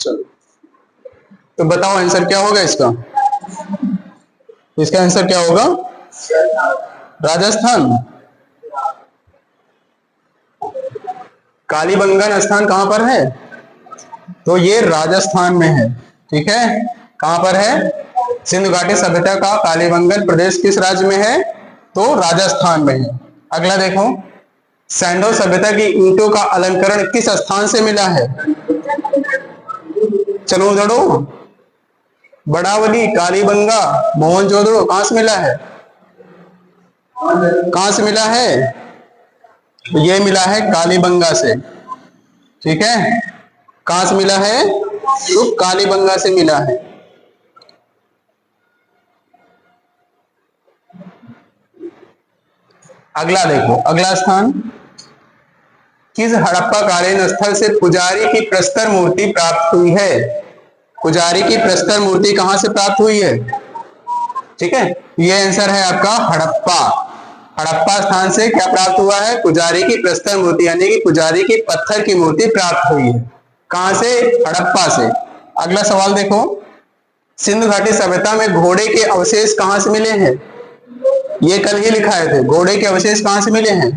चलो तो बताओ आंसर क्या होगा इसका। इसका आंसर क्या होगा? राजस्थान। कालीबंगन स्थान कहां पर है? तो ये राजस्थान में है। ठीक है, कहां पर है? सिंधु घाटी सभ्यता का कालीबंगन प्रदेश किस राज्य में है? तो राजस्थान में है। अगला देखो, सैंडो सभ्यता की ईंटों का अलंकरण किस स्थान से मिला है? चलो दड़ो, बड़ावली, कालीबंगा, मोहनजोदड़ो, कहां से मिला है? कहां से मिला है? ये मिला है कालीबंगा से। ठीक है, कहां से मिला है? तो कालीबंगा से मिला है। अगला देखो, अगला स्थान, किस हड़प्पा कालीन स्थल से पुजारी की प्रस्तर मूर्ति प्राप्त हुई है? पुजारी की प्रस्तर मूर्ति कहां से प्राप्त हुई है? ठीक है, ये आंसर है आपका हड़प्पा। हड़प्पा स्थान से क्या प्राप्त हुआ है? पुजारी की प्रस्तर मूर्ति, यानी कि पुजारी की पत्थर की मूर्ति प्राप्त हुई है। कहां से? हड़प्पा से। अगला सवाल देखो, सिंधु घाटी सभ्यता में घोड़े के अवशेष कहां से मिले हैं? ये कल ही लिखाए थे, घोड़े के अवशेष कहां से मिले हैं?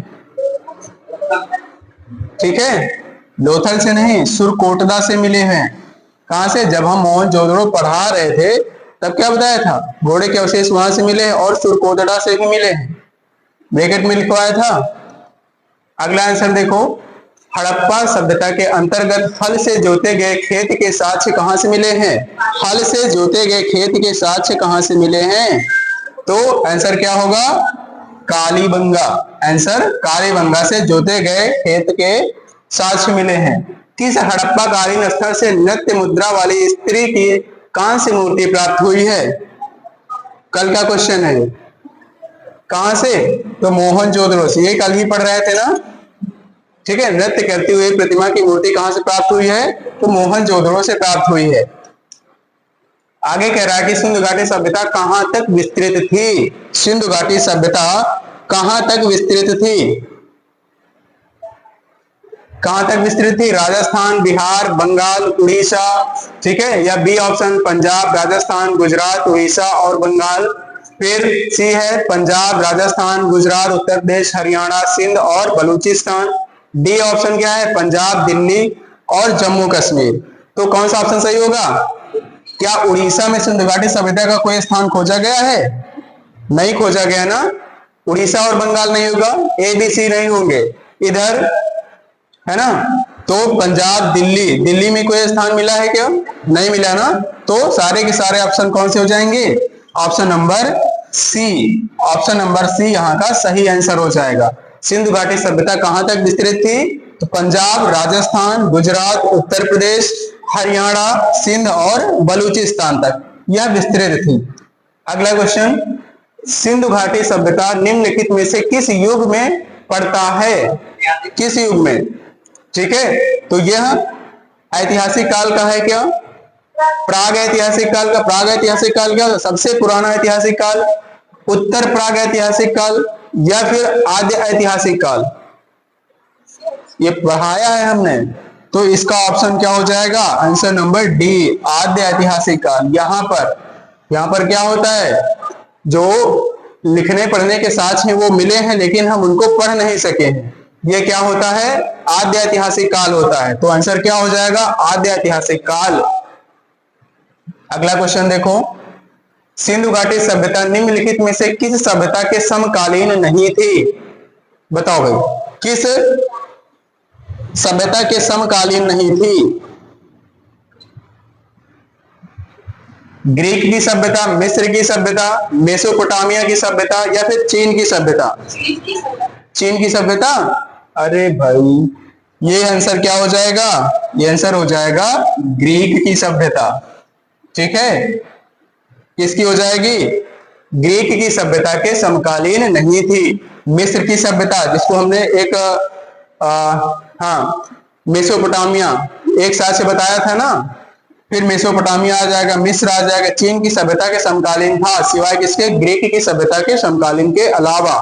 ठीक है, लोथल से नहीं, सुरकोटदा से मिले हैं। कहां से? जब हम मोहनजोदड़ो पढ़ा रहे थे तब क्या बताया था? घोड़े के अवशेष वहां से मिले और सुरकोटड़ा से भी मिले हैं, ब्रैकेट में लिखवाया था। अगला आंसर देखो, हड़प्पा सभ्यता के अंतर्गत हल से जोते गए खेत के साक्ष्य कहां से मिले हैं? हल से जोते गए खेत के साक्ष्य कहां से मिले हैं? तो आंसर क्या होगा? कालीबंगा। आंसर कालीबंगा से जोते गए खेत के साक्ष्य मिले हैं। किस हड़प्पा कालीन स्थल से नृत्य मुद्रा वाली स्त्री की कांस्य मूर्ति प्राप्त हुई है? कल का क्वेश्चन है। कहां से? तो मोहनजोदड़ो से, ये कल ही पढ़ रहे थे ना। ठीक है, नृत्य करती हुई प्रतिमा की मूर्ति कहां से प्राप्त हुई है? तो मोहनजोदड़ो से प्राप्त हुई है। आगे कह रहा है कि सिंधु घाटी सभ्यता कहां तक विस्तृत थी? सिंधु घाटी सभ्यता कहां तक विस्तृत थी? कहां तक विस्तृत थी? राजस्थान, बिहार, बंगाल, उड़ीसा। ठीक है, या बी ऑप्शन पंजाब, राजस्थान, गुजरात, उड़ीसा और बंगाल। फिर सी है पंजाब, राजस्थान, गुजरात, उत्तर प्रदेश, हरियाणा, सिंध और बलूचिस्तान। डी ऑप्शन क्या है? पंजाब, दिल्ली और जम्मू कश्मीर। तो कौन सा ऑप्शन सही होगा? क्या उड़ीसा में सिंधु घाटी सभ्यता का कोई स्थान खोजा गया है? नहीं खोजा गया ना। उड़ीसा और बंगाल नहीं होगा, ए बी सी नहीं होंगे इधर, है ना। तो पंजाब, दिल्ली, दिल्ली में कोई स्थान मिला है क्या? नहीं मिला ना। तो सारे के सारे ऑप्शन कौन से हो जाएंगे? Option number C. Option number C यहाँ का सही आंसर हो जाएगा। सिंधु घाटी सभ्यता कहां तक विस्तृत थी? तो पंजाब, राजस्थान, गुजरात, उत्तर प्रदेश, हरियाणा, सिंध और बलूचिस्तान तक यह विस्तृत थी। अगला क्वेश्चन, सिंधु घाटी सभ्यता निम्नलिखित में से किस युग में पड़ता है? किस युग में? ठीक है, तो यह ऐतिहासिक काल का है क्या? प्राग ऐतिहासिक काल का। प्राग ऐतिहासिक काल क्या? सबसे पुराना ऐतिहासिक काल, उत्तर प्राग ऐतिहासिक काल या फिर आद्य ऐतिहासिक काल? ये पढ़ाया है हमने, तो इसका ऑप्शन क्या हो जाएगा? आंसर नंबर डी, आद्य ऐतिहासिक काल। यहां पर क्या होता है? जो लिखने पढ़ने के साक्ष्य हैं वो मिले हैं लेकिन हम उनको पढ़ नहीं सके हैं, ये क्या होता है? आद्य ऐतिहासिक काल होता है। तो आंसर क्या हो जाएगा? आद्य ऐतिहासिक काल। अगला क्वेश्चन देखो, सिंधु घाटी सभ्यता निम्नलिखित में से किस सभ्यता के समकालीन नहीं थी? बताओ भाई, किस सभ्यता के समकालीन नहीं थी? ग्रीक की सभ्यता, मिस्र की सभ्यता, मेसोपोटामिया की सभ्यता या फिर चीन की सभ्यता? चीन की सभ्यता। अरे भाई, ये आंसर क्या हो जाएगा? ये आंसर हो जाएगा ग्रीक की सभ्यता। ठीक है, किसकी हो जाएगी? ग्रीक की सभ्यता के समकालीन नहीं थी। मिस्र की सभ्यता, जिसको हमने एक मेसोपोटामिया एक साथ से बताया था ना, फिर मेसोपोटामिया आ जाएगा, मिस्र आ जाएगा। चीन की सभ्यता के समकालीन था, सिवाय किसके? ग्रीक की सभ्यता के समकालीन के अलावा।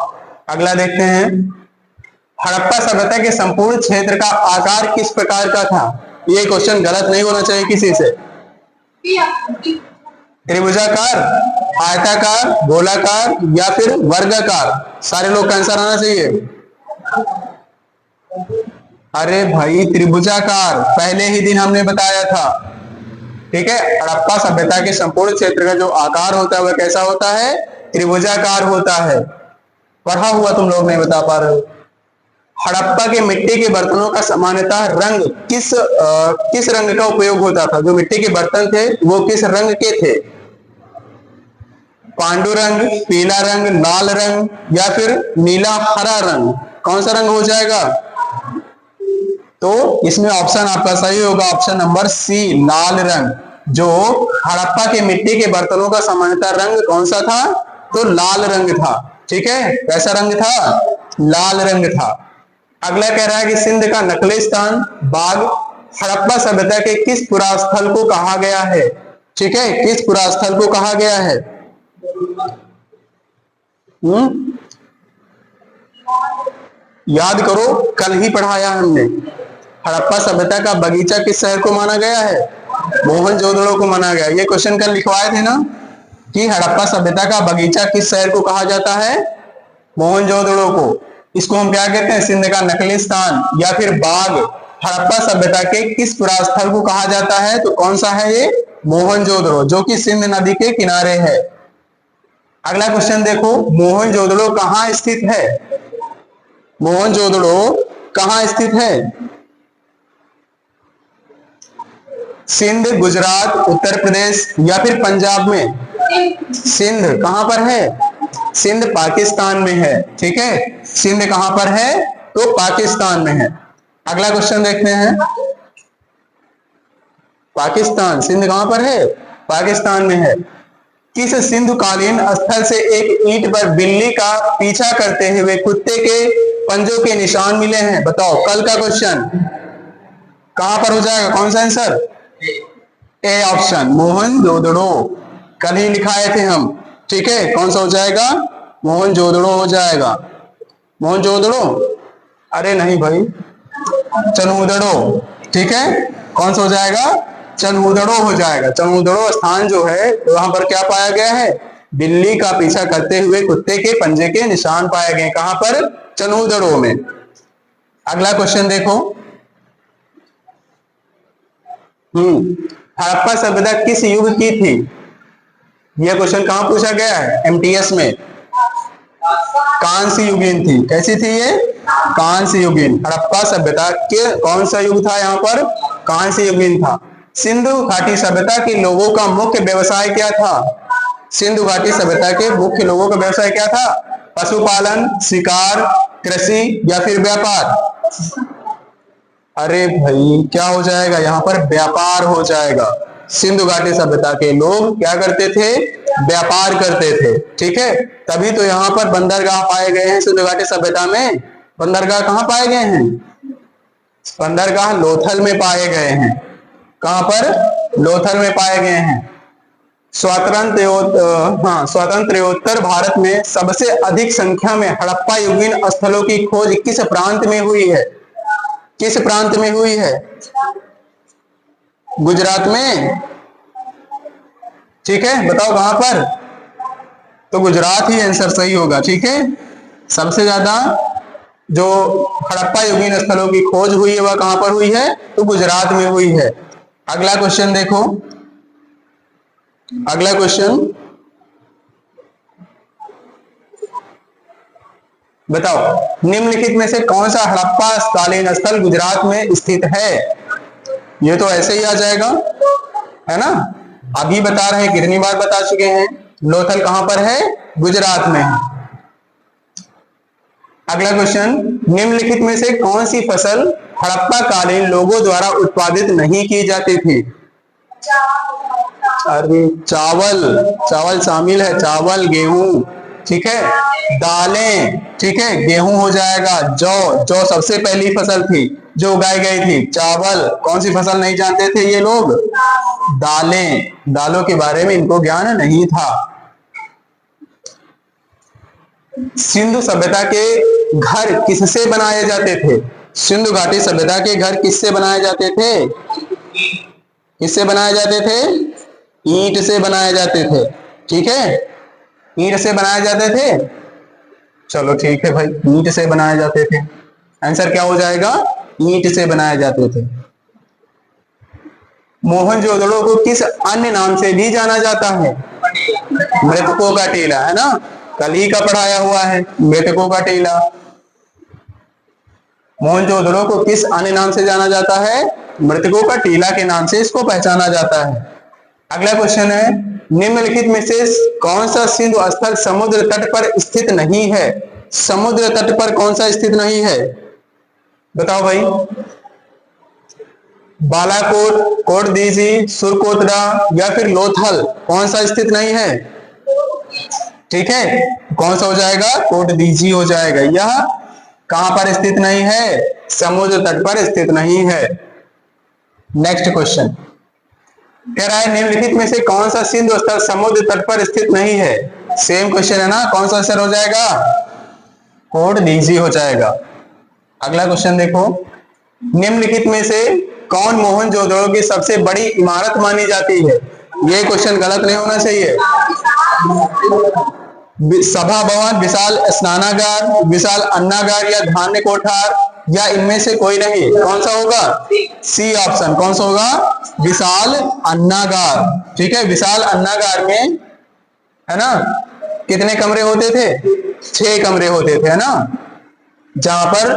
अगला देखते हैं, हड़प्पा सभ्यता के संपूर्ण क्षेत्र का आकार किस प्रकार का था? ये क्वेश्चन गलत नहीं होना चाहिए किसी से। त्रिभुजाकार, आयताकार, गोलाकार या फिर वर्गाकार, सारे लोग का आंसर आना चाहिए। अरे भाई त्रिभुजाकार, पहले ही दिन हमने बताया था। ठीक है, हड़प्पा सभ्यता के संपूर्ण क्षेत्र का जो आकार होता है वह कैसा होता है? त्रिभुजाकार होता है। पढ़ा हुआ तुम लोग नहीं बता पा रहे हो। हड़प्पा के मिट्टी के बर्तनों का सामान्यतः रंग किस रंग का उपयोग होता था? जो मिट्टी के बर्तन थे वो किस रंग के थे? पांडु रंग, पीला रंग, लाल रंग या फिर नीला हरा रंग, कौन सा रंग हो जाएगा? तो इसमें ऑप्शन आपका सही होगा, ऑप्शन नंबर सी, लाल रंग। जो हड़प्पा के मिट्टी के बर्तनों का सामान्यतः रंग कौन सा था? तो लाल रंग था। ठीक है, कैसा रंग था? लाल रंग था। अगला कह रहा है कि सिंध का नकली स्थान बाग हड़प्पा सभ्यता के किस पुरास्थल को कहा गया है? ठीक है, किस पुरास्थल को कहा गया है? याद करो, कल ही पढ़ाया हमने। हड़प्पा सभ्यता का बगीचा किस शहर को माना गया है? मोहनजोदड़ो को माना गया। ये क्वेश्चन कल लिखवाए थे ना कि हड़प्पा सभ्यता का बगीचा किस शहर को कहा जाता है? मोहनजोदड़ो को। इसको हम क्या कहते हैं? सिंध का नकली स्थान या फिर बाग हड़प्पा सभ्यता के किस पुरास्थल को कहा जाता है? तो कौन सा है ये? मोहनजोदड़ो, जो कि सिंध नदी के किनारे है। अगला क्वेश्चन देखो, मोहनजोदड़ो कहाँ स्थित है? मोहनजोदड़ो कहाँ स्थित है? सिंध, गुजरात, उत्तर प्रदेश या फिर पंजाब में? सिंध कहां पर है? सिंध पाकिस्तान में है। ठीक है, सिंध कहां पर है? तो पाकिस्तान में है। अगला क्वेश्चन देखते हैं। पाकिस्तान, सिंध कहां पर है? पाकिस्तान में है। किस सिंधुकालीन स्थल से एक ईंट पर बिल्ली का पीछा करते हुए कुत्ते के पंजों के निशान मिले हैं? बताओ, कल का क्वेश्चन कहां पर हो जाएगा? कौन सा आंसर? A option, Mohenjodaro. कल ही लिखाए थे हम। ठीक है, कौन सा हो जाएगा? मोहनजोदड़ो हो जाएगा। मोहनजोदड़ो, अरे नहीं भाई, चनूदड़ो। ठीक है, कौन सा हो जाएगा? चनूदड़ो हो जाएगा। चनूदड़ो स्थान जो है वहां पर क्या पाया गया है? बिल्ली का पीछा करते हुए कुत्ते के पंजे के निशान पाए गए। कहां पर? चनूदड़ो में। अगला क्वेश्चन देखो। हड़प्पा सभ्यता किस युग की थी? यह क्वेश्चन कहां पूछा गया है? एमटीएस में। कांस्य युगीन थी। कैसी थी ये? कांस्य युगीन। हड़प्पा सभ्यता के कौन सा युग था यहाँ पर? कांस्य युगीन था। सिंधु घाटी सभ्यता के लोगों का मुख्य व्यवसाय क्या था? सिंधु घाटी सभ्यता के मुख्य लोगों का व्यवसाय क्या था? पशुपालन, शिकार, कृषि या फिर व्यापार? अरे भाई क्या हो जाएगा यहाँ पर? व्यापार हो जाएगा। सिंधु घाटी सभ्यता के लोग क्या करते थे? व्यापार करते थे। ठीक है, तभी तो यहाँ पर बंदरगाह पाए गए हैं सिंधु घाटी सभ्यता में। बंदरगाह कहाँ पाए गए हैं? बंदरगाह लोथल में पाए गए हैं। कहां पर? लोथल में पाए गए हैं। स्वातंत्र्योत्तर भारत में सबसे अधिक संख्या में हड़प्पा युगीन स्थलों की खोज किस प्रांत में हुई है? किस प्रांत में हुई है? गुजरात में। ठीक है, बताओ कहां पर? तो गुजरात ही आंसर सही होगा। ठीक है, सबसे ज्यादा जो हड़प्पा युगीन स्थलों की खोज हुई है वह कहां पर हुई है? तो गुजरात में हुई है। अगला क्वेश्चन देखो। अगला क्वेश्चन बताओ, निम्नलिखित में से कौन सा हड़प्पा कालीन स्थल गुजरात में स्थित है? ये तो ऐसे ही आ जाएगा, है ना? अभी बता रहे हैं, कितनी बार बता चुके हैं। लोथल कहां पर है? गुजरात में है। अगला क्वेश्चन, निम्नलिखित में से कौन सी फसल हड़प्पा कालीन लोगों द्वारा उत्पादित नहीं की जाती थी? अरे चावल, चावल शामिल है। चावल, गेहूं, ठीक है, दालें, ठीक है, गेहूं हो जाएगा। जौ, जौ सबसे पहली फसल थी जो उगाई गई थी। चावल, कौन सी फसल नहीं जानते थे ये लोग? दालें, दालों के बारे में इनको ज्ञान नहीं था। सिंधु सभ्यता के घर किससे बनाए जाते थे? सिंधु घाटी सभ्यता के घर किससे बनाए जाते थे? किससे बनाए जाते थे? ईंट से बनाए जाते थे। ठीक है, ईंट से बनाए जाते थे। चलो ठीक है भाई, ईंट से बनाए जाते थे। आंसर क्या हो जाएगा? ईंट से बनाए जाते थे। मोहनजोदड़ो को किस अन्य नाम से भी जाना जाता है? मृतकों का टीला, है ना, कल ही का पढ़ाया हुआ है, मृतकों का टीला। मोहनजोदड़ो को किस अन्य नाम से जाना जाता है? मृतकों का टीला के नाम से इसको पहचाना जाता है। अगला क्वेश्चन है, निम्नलिखित में से कौन सा सिंधु स्थल समुद्र तट पर स्थित नहीं है? समुद्र तट पर कौन सा स्थित नहीं है? बताओ भाई। बालाकोट, कोटदीजी, सुरकोतरा या फिर लोथल, कौन सा स्थित नहीं है? ठीक है, कौन सा हो जाएगा? कोटदीजी हो जाएगा। यह कहां पर स्थित नहीं है? समुद्र तट पर स्थित नहीं है। नेक्स्ट क्वेश्चन कह रहा है, निम्नलिखित में से कौन सा सिंधु स्थल समुद्र तट पर स्थित नहीं है? सेम क्वेश्चन है ना, कौन सा आंसर हो जाएगा? कोटदीजी हो जाएगा। अगला क्वेश्चन देखो, निम्नलिखित में से कौन मोहनजोदड़ो की सबसे बड़ी इमारत मानी जाती है? ये क्वेश्चन गलत नहीं होना चाहिए। सभा भवन, विशाल स्नानागार, विशाल अन्नागार या धान्य कोठार, या इनमें से कोई नहीं? कौन सा होगा? C option. कौन सा होगा? विशाल अन्नागार। ठीक है, विशाल अन्नागार में, है ना, कितने कमरे होते थे? 6 कमरे होते थे, है ना, जहां पर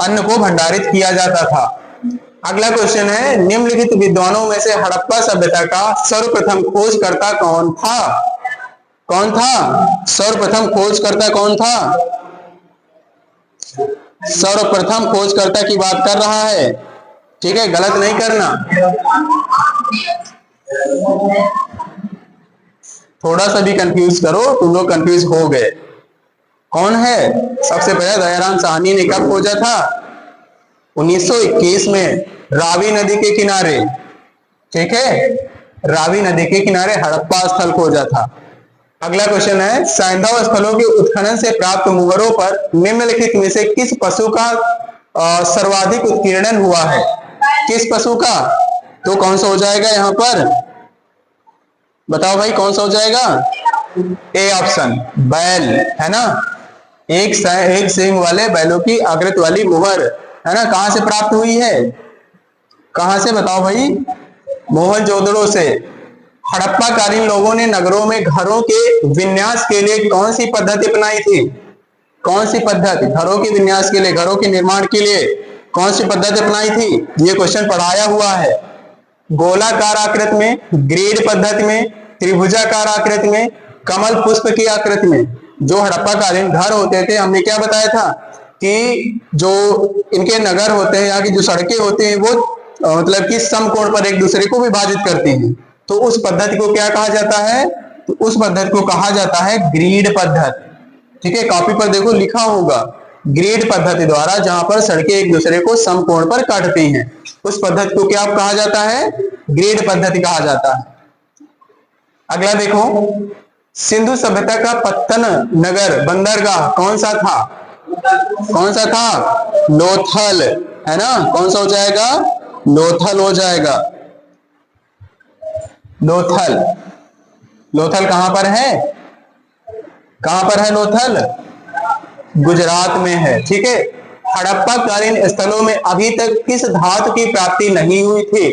अन्न को भंडारित किया जाता था। अगला क्वेश्चन है, निम्नलिखित विद्वानों में से हड़प्पा सभ्यता का सर्वप्रथम खोजकर्ता कौन था? कौन था? सर्वप्रथम खोजकर्ता कौन था? सर्वप्रथम खोजकर्ता की बात कर रहा है। ठीक है, गलत नहीं करना। थोड़ा सा भी कंफ्यूज करो, तुम लोग कंफ्यूज हो गए। कौन है? सबसे पहले दयाराम साहनी ने कब खोजा था? 1921 में, रावी नदी के किनारे। ठीक है, रावी नदी के किनारे हड़प्पा स्थल खोजा था। अगला क्वेश्चन है, सैंधव स्थलों के उत्खनन से प्राप्त मुहरों पर निम्नलिखित में से किस पशु का सर्वाधिक उत्कीर्णन हुआ है? किस पशु का? तो कौन सा हो जाएगा यहाँ पर? बताओ भाई, कौन सा हो जाएगा? ए ऑप्शन, बैल, है ना। एक सींग वाले बैलों की आकृति वाली मुहर, है ना, कहां से प्राप्त हुई है? कहां से? बताओ भाई। मोहनजोदड़ो से। हड़प्पा कालीन लोगों ने नगरों में घरों के विन्यास के लिए कौन सी पद्धति अपनाई थी? कौन सी पद्धति? घरों के विन्यास के लिए, घरों के निर्माण के लिए कौन सी पद्धति अपनाई थी? ये क्वेश्चन पढ़ाया हुआ है। गोलाकार आकृति में, ग्रिड पद्धति में, त्रिभुजाकार आकृति में, कमल पुष्प की आकृति में। जो हड़प्पा कालीन घर होते थे, हमने क्या बताया था कि जो इनके नगर होते हैं, यहाँ की जो सड़कें होती हैं, वो मतलब कि समकोण पर एक दूसरे को विभाजित करती हैं। तो उस पद्धति को क्या कहा जाता है? तो उस पद्धति को कहा जाता है ग्रिड पद्धति। ठीक है, कॉपी पर देखो लिखा होगा, ग्रिड पद्धति द्वारा जहां पर सड़कें एक दूसरे को समकोण पर काटती हैं, उस पद्धति को क्या कहा जाता है? ग्रिड पद्धति कहा जाता है। अगला देखो, सिंधु सभ्यता का पत्तन नगर बंदरगाह कौन सा था? कौन सा था? लोथल, है ना। कौन सा हो जाएगा? लोथल हो जाएगा। लोथल। लोथल कहां पर है? कहां पर है लोथल? गुजरात में है। ठीक है, हड़प्पा कालीन स्थलों में अभी तक किस धातु की प्राप्ति नहीं हुई थी?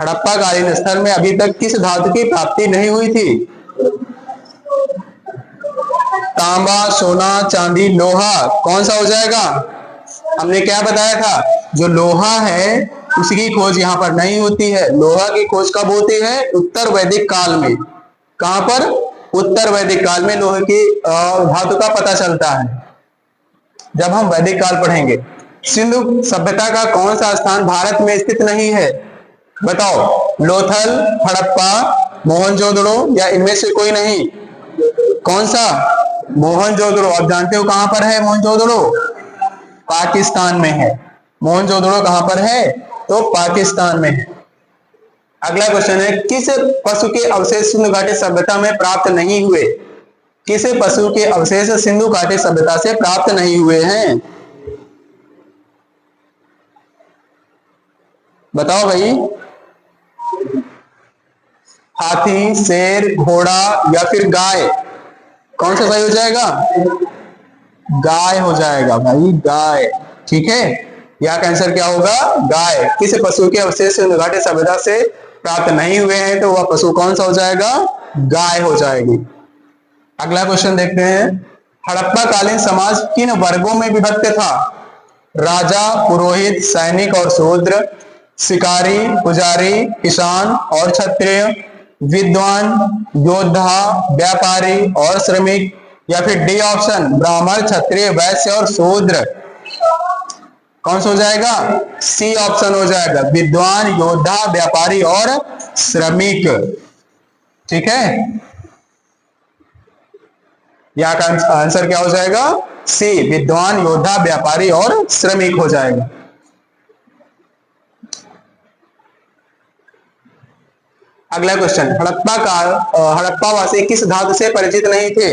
हड़प्पा कालीन स्थल में अभी तक किस धातु की प्राप्ति नहीं हुई थी? तांबा, सोना, चांदी, लोहा, कौन सा हो जाएगा? हमने क्या बताया था? जो लोहा है उसकी खोज यहाँ पर नहीं होती है। लोहा की खोज कब होती है? उत्तर वैदिक काल में। कहां पर? उत्तर वैदिक काल में लोहे की धातु का पता चलता है, जब हम वैदिक काल पढ़ेंगे। सिंधु सभ्यता का कौन सा स्थान भारत में स्थित नहीं है? बताओ। लोथल, हड़प्पा, मोहनजोदड़ो या इनमें से कोई नहीं? कौन सा? मोहनजोदड़ो। आप जानते हो कहां पर है मोहनजोदड़ो? पाकिस्तान में है। मोहनजोदड़ो कहां पर है? तो पाकिस्तान में है। अगला क्वेश्चन है, किस पशु के अवशेष सिंधु घाटी सभ्यता में प्राप्त नहीं हुए? किस पशु के अवशेष सिंधु घाटी सभ्यता से प्राप्त नहीं हुए हैं? बताओ भाई, हाथी, शेर, घोड़ा या फिर गाय, कौन सा सही हो जाएगा? गाय हो जाएगा भाई, गाय। ठीक है, यहाँ का आंसर क्या होगा? गाय। किसी पशु के अवशेष घाटी सभ्यता से प्राप्त नहीं हुए हैं तो वह पशु कौन सा हो जाएगा? गाय हो जाएगी। अगला क्वेश्चन देखते हैं, हड़प्पा कालीन समाज किन वर्गों में विभक्त था? राजा, पुरोहित, सैनिक और शूद्र, शिकारी, पुजारी, किसान और क्षत्रिय, विद्वान, योद्धा, व्यापारी और श्रमिक, या फिर डी ऑप्शन ब्राह्मण, क्षत्रिय, वैश्य और शूद्र, कौन सा हो जाएगा? सी ऑप्शन हो जाएगा, विद्वान, योद्धा, व्यापारी और श्रमिक। ठीक है, यहाँ का आंसर क्या हो जाएगा? सी, विद्वान, योद्धा, व्यापारी और श्रमिक हो जाएगा। अगला क्वेश्चन, हड़प्पा वासी किस धातु से परिचित नहीं थे?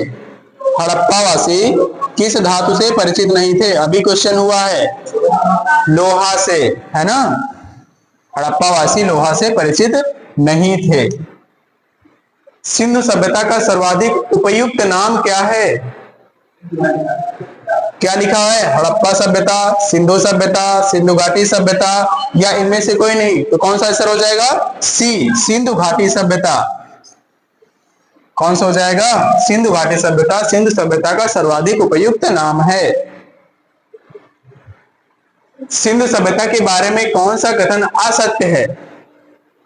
हड़प्पा वासी किस धातु से परिचित नहीं थे? अभी क्वेश्चन हुआ है, लोहा से, है ना? हड़प्पा वासी लोहा से परिचित नहीं थे। सिंधु सभ्यता का सर्वाधिक उपयुक्त नाम क्या है? क्या लिखा है? हड़प्पा सभ्यता, सिंधु सभ्यता, सिंधु घाटी सभ्यता, या इनमें से कोई नहीं? तो कौन सा आंसर हो जाएगा? सी, सिंधु घाटी सभ्यता। कौन सा हो जाएगा? सिंधु घाटी सभ्यता सिंधु सभ्यता का सर्वाधिक उपयुक्त नाम है। सिंधु सभ्यता के बारे में कौन सा कथन असत्य है?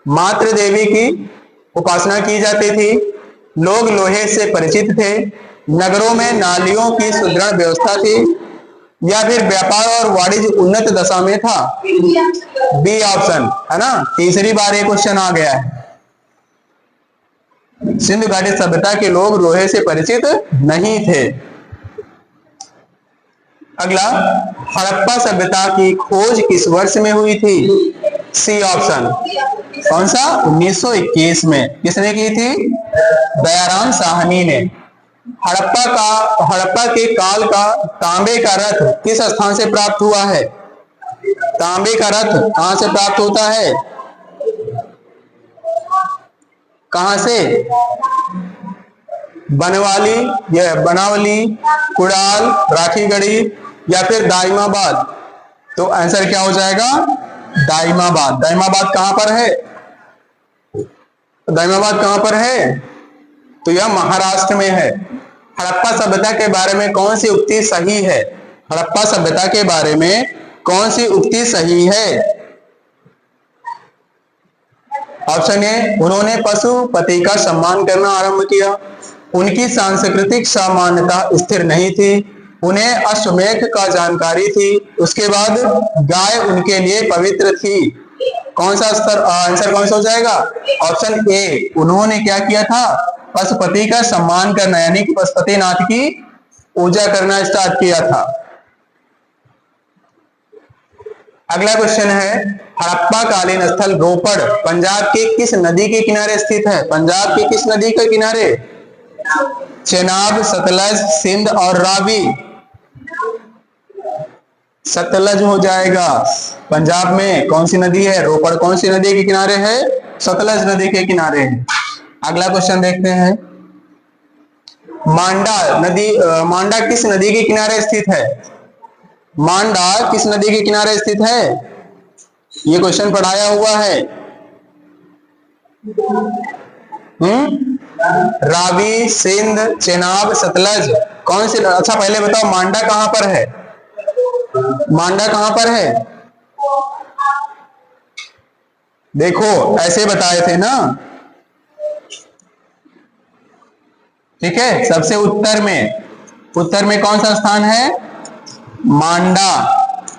मातृ देवी की उपासना की जाती थी, लोग लोहे से परिचित थे, नगरों में नालियों की सुदृढ़ व्यवस्था थी, या फिर व्यापार और वाणिज्य उन्नत दशा में था। बी ऑप्शन, है ना? तीसरी बार ये क्वेश्चन आ गया है। सिंधु घाटी सभ्यता के लोग लोहे से परिचित नहीं थे। अगला, हड़प्पा सभ्यता की खोज किस वर्ष में हुई थी? सी ऑप्शन, कौन सा? 1921 में। किसने की थी? दयाराम साहनी ने। हड़प्पा के काल का तांबे का रथ किस स्थान से प्राप्त हुआ है? तांबे का रथ कहां से प्राप्त होता है? कहां से? बनावली, कुड़ाल, राखीगढ़ी, या फिर दाइमाबाद। तो आंसर क्या हो जाएगा? दाइमाबाद। दाइमाबाद कहां पर है? दाइमाबाद कहां पर है? तो यह महाराष्ट्र में है। हड़प्पा सभ्यता के बारे में कौन सी उक्ति सही है? हड़प्पा सभ्यता के बारे में कौन सी उक्ति सही है? ऑप्शन ए, उन्होंने पशुपति का सम्मान करना आरंभ किया, उनकी सांस्कृतिक सामान्यता स्थिर नहीं थी, उन्हें अश्वमेध का जानकारी थी, उसके बाद गाय उनके लिए पवित्र थी। कौन सा आंसर कौन सा हो जाएगा? ऑप्शन ए, उन्होंने क्या किया था? पशुपति का सम्मान करना, यानी कि पशुपतिनाथ की पूजा करना स्टार्ट किया था। अगला क्वेश्चन है, हड़प्पा कालीन स्थल रोपड़ पंजाब के किस नदी के किनारे स्थित है? पंजाब की किस नदी के किनारे? चेनाब, सतलज, सिंध और रावी। सतलज हो जाएगा। पंजाब में कौन सी नदी है? रोपड़ कौन सी नदी के किनारे है? सतलज नदी के किनारे है। अगला क्वेश्चन देखते हैं, मांडा किस नदी के किनारे स्थित है? मांडा किस नदी के किनारे स्थित है? ये क्वेश्चन पढ़ाया हुआ है। रावी, सिंध, चेनाब, सतलज, कौन सी? अच्छा पहले बताओ, मांडा कहां पर है? मांडा कहां पर है? देखो ऐसे बताए थे ना, ठीक है। सबसे उत्तर में कौन सा स्थान है? मांडा।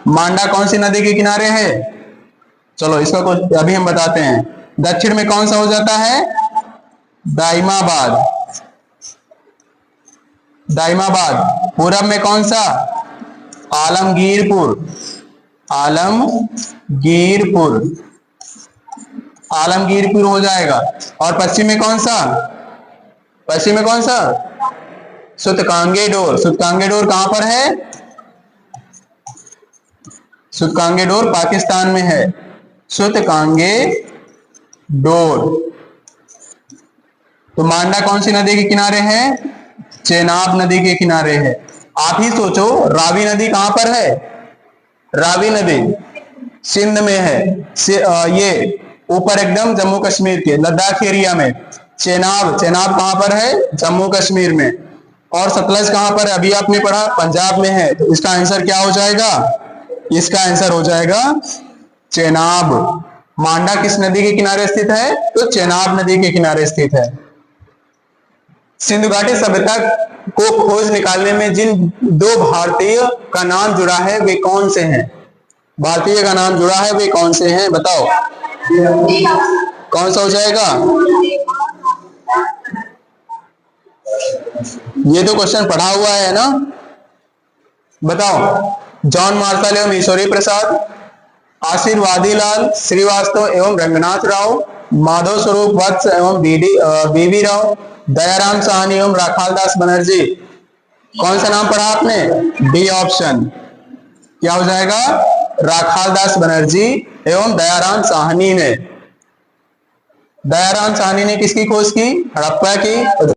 मांडा कौन सी नदी के किनारे है? चलो इसका कुछ अभी हम बताते हैं। दक्षिण में कौन सा हो जाता है? दाइमाबाद। पूरब में कौन सा? आलमगीरपुर। आलमगीरपुर हो जाएगा। और पश्चिम में कौन सा? सुतकांगेडोर। सुतकांगेडोर कहां पर है? सुतकांगेडोर पाकिस्तान में है। सूतकांगे डोर। तो मांडा कौन सी नदी के किनारे है? चेनाब नदी के किनारे है। आप ही सोचो, रावी नदी कहां पर है? रावी नदी सिंध में है, ये ऊपर एकदम जम्मू कश्मीर के लद्दाख एरिया में। चेनाब, चेनाब कहां पर है? जम्मू कश्मीर में। और सतलज कहां पर है? अभी आपने पढ़ा पंजाब में है। तो इसका आंसर क्या हो जाएगा? इसका आंसर हो जाएगा चेनाब। मांडा किस नदी के किनारे स्थित है? तो चेनाब नदी के किनारे स्थित है। सिंधु घाटी सभ्यता को खोज निकालने में जिन दो भारतीय का नाम जुड़ा है वे कौन से हैं? भारतीय का नाम जुड़ा है वे कौन से हैं? बताओ कौन सा हो जाएगा? ये तो क्वेश्चन पढ़ा हुआ है ना, बताओ। जॉन मार्शल एवं ईश्वरी प्रसाद, आशीर्वादी लाल श्रीवास्तव एवं रंगनाथ राव, माधव स्वरूप वत्स एवं बीवी राव, दयाराम साहनी एवं राखालदास बनर्जी। कौन सा नाम पढ़ा आपने? D option. क्या हो जाएगा? राखालदास बनर्जी एवं दयाराम साहनी ने। दयाराम साहनी ने किसकी खोज की? हड़प्पा की।